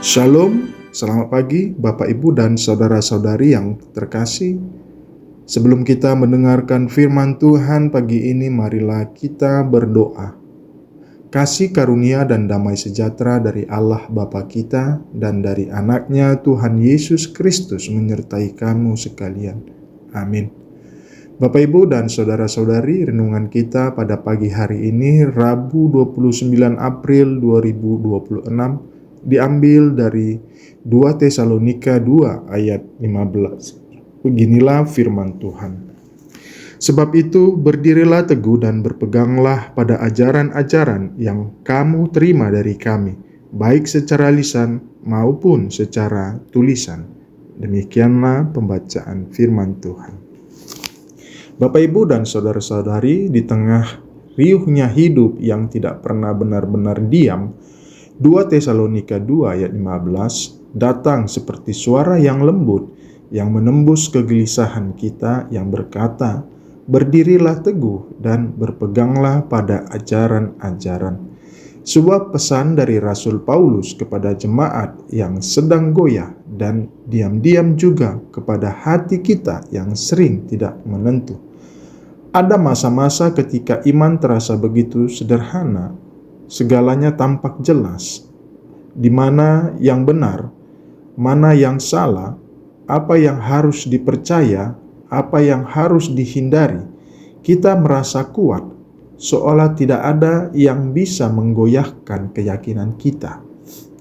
Shalom, selamat pagi Bapak Ibu dan saudara-saudari yang terkasih. Sebelum kita mendengarkan firman Tuhan pagi ini, marilah kita berdoa. Kasih karunia dan damai sejahtera dari Allah Bapa kita dan dari anaknya Tuhan Yesus Kristus menyertai kamu sekalian. Amin. Bapak Ibu dan saudara-saudari, renungan kita pada pagi hari ini Rabu 29 April 2026 diambil dari 2 Tesalonika 2 ayat 15. Beginilah firman Tuhan. Sebab itu berdirilah teguh dan berpeganglah pada ajaran-ajaran yang kamu terima dari kami, baik secara lisan maupun secara tulisan. Demikianlah pembacaan firman Tuhan. Bapak Ibu dan saudara-saudari, di tengah riuhnya hidup yang tidak pernah benar-benar diam, 2 Tesalonika 2 ayat 15 datang seperti suara yang lembut yang menembus kegelisahan kita yang berkata, berdirilah teguh dan berpeganglah pada ajaran-ajaran. Sebuah pesan dari Rasul Paulus kepada jemaat yang sedang goyah dan diam-diam juga kepada hati kita yang sering tidak menentu. Ada masa-masa ketika iman terasa begitu sederhana, segalanya tampak jelas, di mana yang benar, mana yang salah, apa yang harus dipercaya, apa yang harus dihindari. Kita merasa kuat, seolah tidak ada yang bisa menggoyahkan keyakinan kita.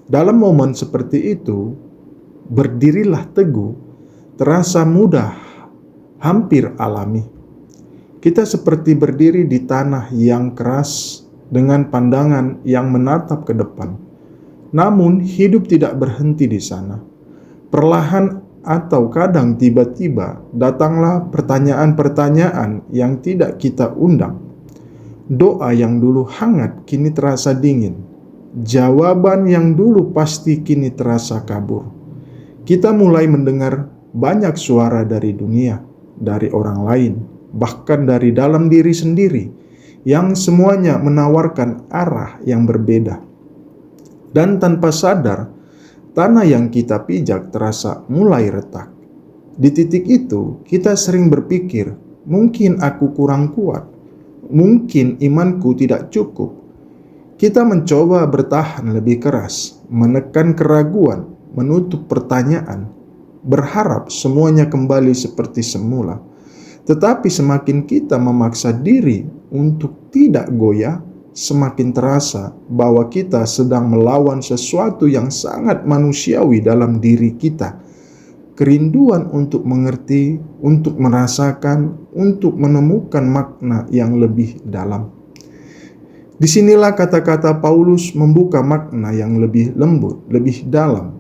Dalam momen seperti itu, berdirilah teguh, terasa mudah, hampir alami. Kita seperti berdiri di tanah yang keras, dengan pandangan yang menatap ke depan. Namun hidup tidak berhenti di sana. Perlahan atau kadang tiba-tiba datanglah pertanyaan-pertanyaan yang tidak kita undang. Doa yang dulu hangat kini terasa dingin. Jawaban yang dulu pasti kini terasa kabur. Kita mulai mendengar banyak suara dari dunia, dari orang lain, bahkan dari dalam diri sendiri, yang semuanya menawarkan arah yang berbeda. Dan tanpa sadar, tanah yang kita pijak terasa mulai retak. Di titik itu, kita sering berpikir, mungkin aku kurang kuat, mungkin imanku tidak cukup. Kita mencoba bertahan lebih keras, menekan keraguan, menutup pertanyaan, berharap semuanya kembali seperti semula. Tetapi semakin kita memaksa diri untuk tidak goyah, semakin terasa bahwa kita sedang melawan sesuatu yang sangat manusiawi dalam diri kita. Kerinduan untuk mengerti, untuk merasakan, untuk menemukan makna yang lebih dalam. Disinilah kata-kata Paulus membuka makna yang lebih lembut, lebih dalam.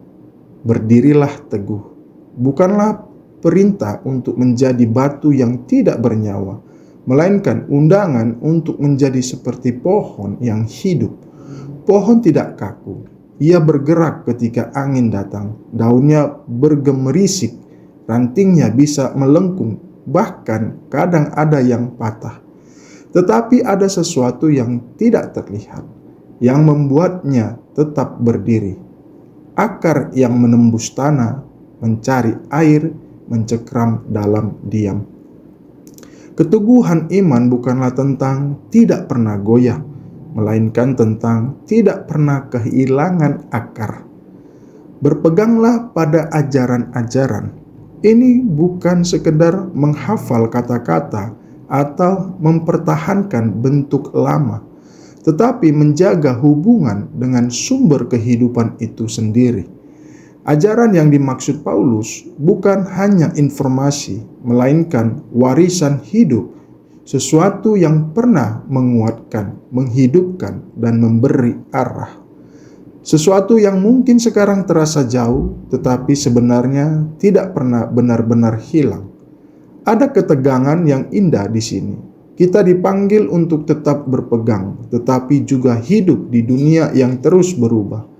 Berdirilah teguh. Bukanlah perintah untuk menjadi batu yang tidak bernyawa, melainkan undangan untuk menjadi seperti pohon yang hidup. Pohon tidak kaku, ia bergerak ketika angin datang, daunnya bergemerisik, rantingnya bisa melengkung, bahkan kadang ada yang patah. Tetapi ada sesuatu yang tidak terlihat, yang membuatnya tetap berdiri. Akar yang menembus tanah, mencari air, mencekram dalam diam. Keteguhan iman bukanlah tentang tidak pernah goyah, melainkan tentang tidak pernah kehilangan akar. Berpeganglah pada ajaran-ajaran. Ini bukan sekedar menghafal kata-kata atau mempertahankan bentuk lama, tetapi menjaga hubungan dengan sumber kehidupan itu sendiri. Ajaran yang dimaksud Paulus bukan hanya informasi, melainkan warisan hidup, sesuatu yang pernah menguatkan, menghidupkan, dan memberi arah. Sesuatu yang mungkin sekarang terasa jauh, tetapi sebenarnya tidak pernah benar-benar hilang. Ada ketegangan yang indah di sini. Kita dipanggil untuk tetap berpegang, tetapi juga hidup di dunia yang terus berubah.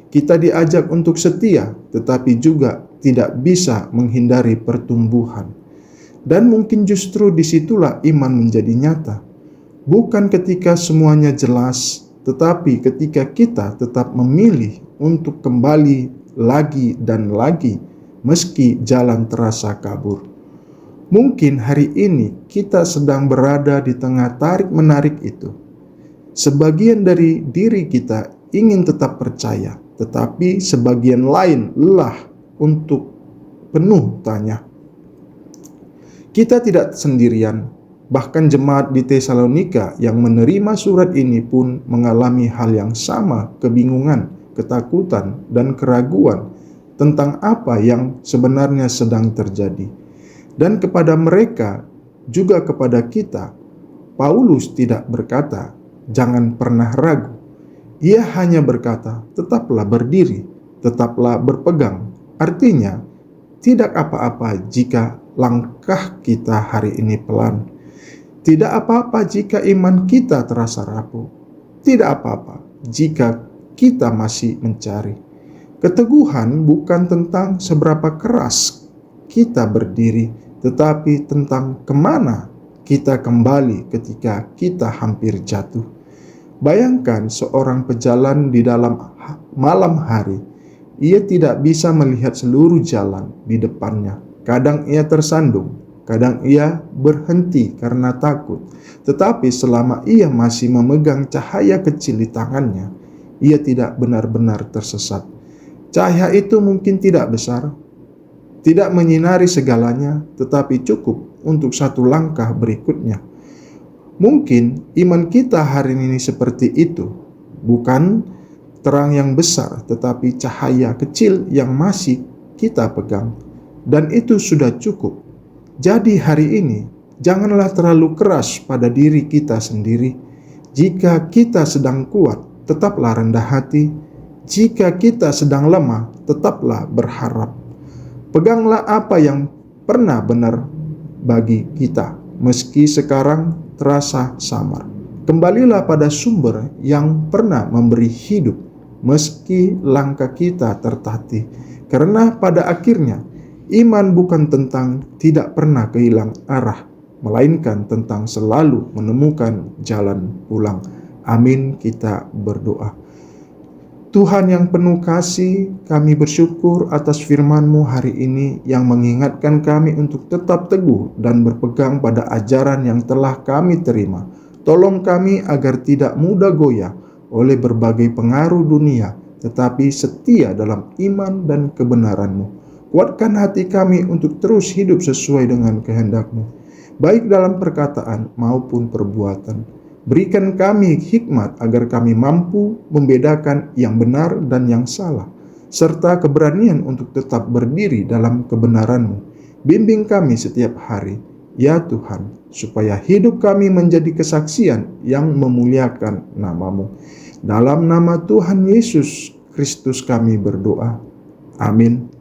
Kita diajak untuk setia, tetapi juga tidak bisa menghindari pertumbuhan. Dan mungkin justru disitulah iman menjadi nyata. Bukan ketika semuanya jelas, tetapi ketika kita tetap memilih untuk kembali lagi dan lagi, meski jalan terasa kabur. Mungkin hari ini kita sedang berada di tengah tarik-menarik itu. Sebagian dari diri kita ingin tetap percaya, tetapi sebagian lain lelah untuk penuh tanya. Kita tidak sendirian, bahkan jemaat di Tesalonika yang menerima surat ini pun mengalami hal yang sama, kebingungan, ketakutan, dan keraguan tentang apa yang sebenarnya sedang terjadi. Dan kepada mereka, juga kepada kita, Paulus tidak berkata, "Jangan pernah ragu." Ia hanya berkata, "Tetaplah berdiri, tetaplah berpegang." Artinya, tidak apa-apa jika langkah kita hari ini pelan. Tidak apa-apa jika iman kita terasa rapuh. Tidak apa-apa jika kita masih mencari. Keteguhan bukan tentang seberapa keras kita berdiri, tetapi tentang kemana kita kembali ketika kita hampir jatuh. Bayangkan seorang pejalan di dalam malam hari. Ia tidak bisa melihat seluruh jalan di depannya. Kadang ia tersandung, kadang ia berhenti karena takut. Tetapi selama ia masih memegang cahaya kecil di tangannya, ia tidak benar-benar tersesat. Cahaya itu mungkin tidak besar, tidak menyinari segalanya, tetapi cukup untuk satu langkah berikutnya. Mungkin iman kita hari ini seperti itu, bukan terang yang besar, tetapi cahaya kecil yang masih kita pegang. Dan itu sudah cukup. Jadi hari ini, janganlah terlalu keras pada diri kita sendiri. Jika kita sedang kuat, tetaplah rendah hati. Jika kita sedang lemah, tetaplah berharap. Peganglah apa yang pernah benar bagi kita, meski sekarang terasa samar. Kembalilah pada sumber yang pernah memberi hidup, meski langkah kita tertatih. Karena pada akhirnya, iman bukan tentang tidak pernah kehilang arah, melainkan tentang selalu menemukan jalan pulang. Amin, kita berdoa. Tuhan yang penuh kasih, kami bersyukur atas firman-Mu hari ini yang mengingatkan kami untuk tetap teguh dan berpegang pada ajaran yang telah kami terima. Tolong kami agar tidak mudah goyah oleh berbagai pengaruh dunia, tetapi setia dalam iman dan kebenaran-Mu. Kuatkan hati kami untuk terus hidup sesuai dengan kehendak-Mu, baik dalam perkataan maupun perbuatan. Berikan kami hikmat agar kami mampu membedakan yang benar dan yang salah, serta keberanian untuk tetap berdiri dalam kebenaran-Mu. Bimbing kami setiap hari, ya Tuhan, supaya hidup kami menjadi kesaksian yang memuliakan nama-Mu. Dalam nama Tuhan Yesus Kristus kami berdoa. Amin.